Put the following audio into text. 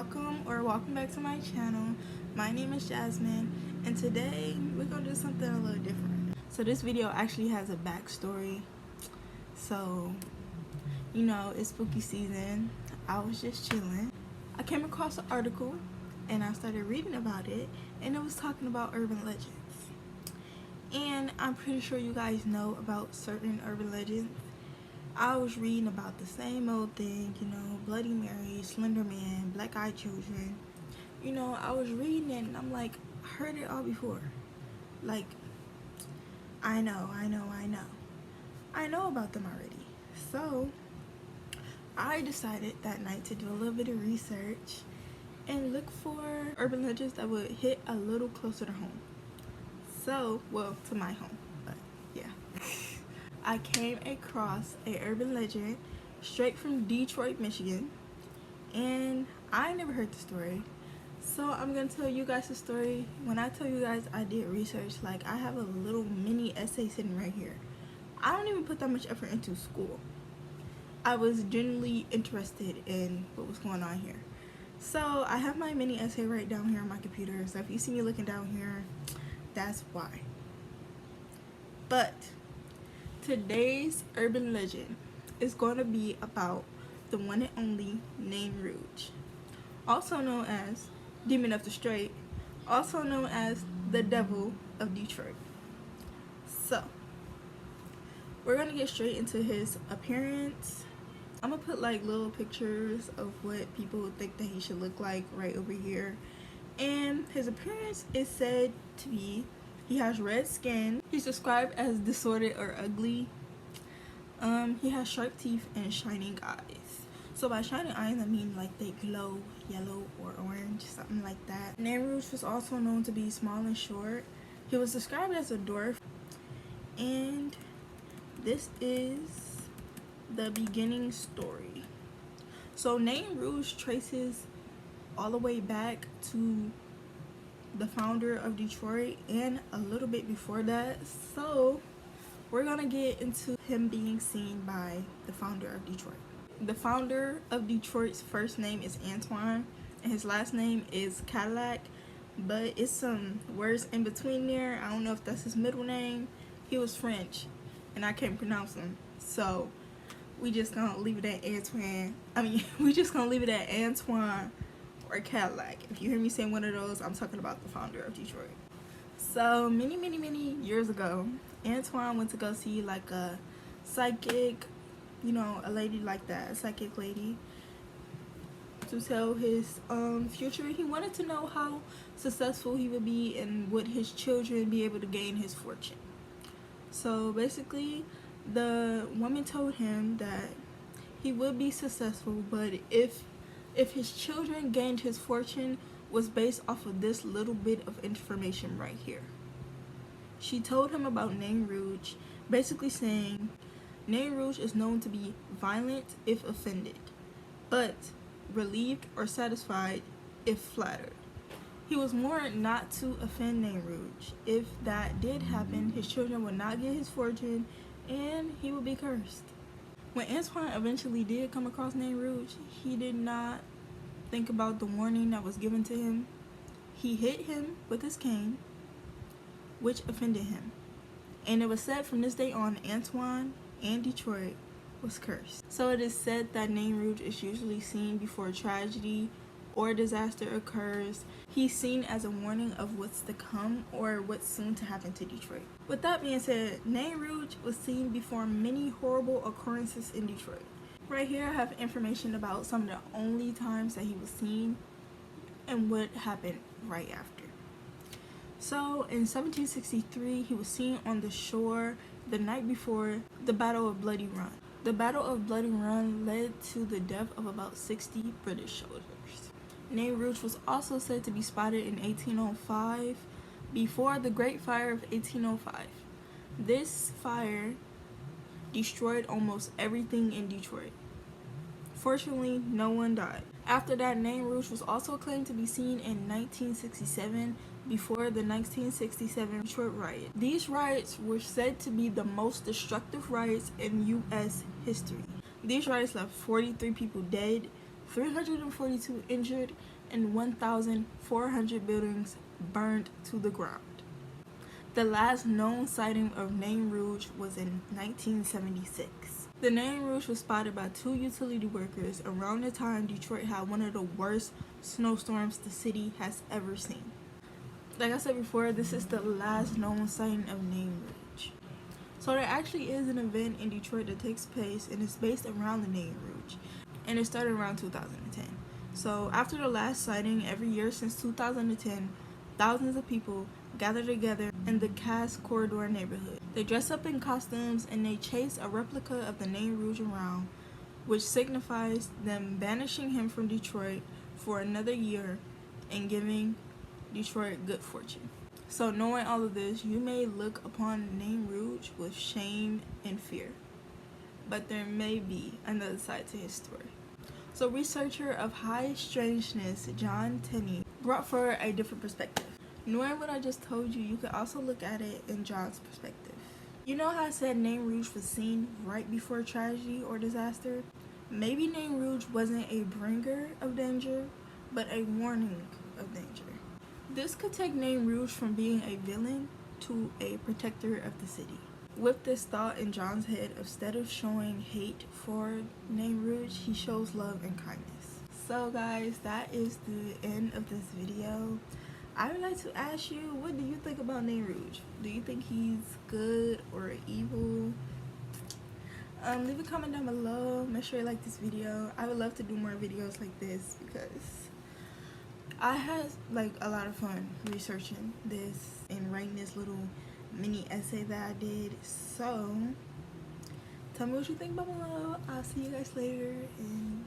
welcome back to my channel. My name is Jasmine, and today we're gonna do something a little different. So this video actually has a backstory. So, you know, it's spooky season. I was just chilling. I came across an article and I started reading about it, and it was talking about urban legends. And I'm pretty sure you guys know about certain urban legends. I was reading about the same old thing, you know, Bloody Mary, Slender Man, Black Eyed Children. You know, I was reading it and I'm like, I heard it all before. Like, I know about them already. So I decided that night to do a little bit of research and look for urban legends that would hit a little closer to home. So, well, to my home, but yeah. I came across a urban legend straight from Detroit, Michigan, and I never heard the story. So I'm gonna tell you guys the story. When I tell you guys I did research, like, I have a little mini essay sitting right here. I don't even put that much effort into school. I was genuinely interested in what was going on here. So I have my mini essay right down here on my computer. So if you see me looking down here, that's why. But today's urban legend is going to be about the one and only Nain Rouge, also known as Demon of the Strait, also known as the Devil of Detroit. So we're going to get straight into his appearance. I'm going to put like little pictures of what people would think that he should look like right over here. And his appearance is said to be, he has red skin. He's described as disordered or ugly. He has sharp teeth and shining eyes. So by shining eyes, I mean like they glow yellow or orange, something like that. Nain Rouge was also known to be small and short. He was described as a dwarf. And this is the beginning story. So Nain Rouge traces all the way back to the founder of Detroit and a little bit before that. So we're gonna get into him being seen by the founder of Detroit. The founder of Detroit's first name is Antoine and his last name is Cadillac, but it's some words in between there. I don't know if that's his middle name. He was French and I can't pronounce him, so we just gonna leave it at Antoine. We just gonna leave it at Antoine or Cadillac. If you hear me saying one of those, I'm talking about the founder of Detroit. So many years ago, Antoine went to go see like a psychic, you know, a lady like that, a psychic lady, to tell his future. He wanted to know how successful he would be and would his children be able to gain his fortune. So basically, the woman told him that he would be successful, but if his children gained his fortune was based off of this little bit of information right here. She told him about Nain Rouge, basically saying Nain Rouge is known to be violent if offended, but relieved or satisfied if flattered. He was warned not to offend Nain Rouge. If that did happen, his children would not get his fortune and he would be cursed. When Antoine eventually did come across Nain Rouge, he did not think about the warning that was given to him. He hit him with his cane, which offended him. And it was said from this day on, Antoine and Detroit was cursed. So it is said that Nain Rouge is usually seen before a tragedy or disaster occurs. He's seen as a warning of what's to come or what's soon to happen to Detroit. With that being said, Nain Rouge was seen before many horrible occurrences in Detroit. Right here I have information about some of the only times that he was seen and what happened right after. So in 1763, he was seen on the shore the night before the Battle of Bloody Run. The Battle of Bloody Run led to the death of about 60 British soldiers. Nain Rouge was also said to be spotted in 1805 before the Great Fire of 1805. This fire destroyed almost everything in Detroit. Fortunately, no one died. After that, Nain Rouge was also claimed to be seen in 1967 before the 1967 Detroit riot. These riots were said to be the most destructive riots in U.S. history. These riots left 43 people dead, 342 injured, and 1,400 buildings burned to the ground. The last known sighting of Nain Rouge was in 1976. The Nain Rouge was spotted by 2 utility workers around the time Detroit had one of the worst snowstorms the city has ever seen. Like I said before, this is the last known sighting of Nain Rouge. So there actually is an event in Detroit that takes place, and it's based around the Nain Rouge, and it started around 2010. So after the last sighting, every year since 2010, thousands of people gather together in the Cass Corridor neighborhood. They dress up in costumes and they chase a replica of the Nain Rouge around, which signifies them banishing him from Detroit for another year and giving Detroit good fortune. So knowing all of this, you may look upon Nain Rouge with shame and fear, but there may be another side to his story. So researcher of high strangeness John Tenney brought forward a different perspective. Knowing what I just told you, you could also look at it in John's perspective. You know how I said Nain Rouge was seen right before tragedy or disaster? Maybe Nain Rouge wasn't a bringer of danger, but a warning of danger. This could take Nain Rouge from being a villain to a protector of the city. With this thought in John's head, instead of showing hate for Nain Rouge, he shows love and kindness. So guys, that is the end of this video. I would like to ask you, what do you think about Nain Rouge? Do you think he's good or evil? Leave a comment down below. Make sure you like this video. I would love to do more videos like this because I had like a lot of fun researching this and writing this little mini essay that I did. So tell me what you think below. I'll see you guys later, and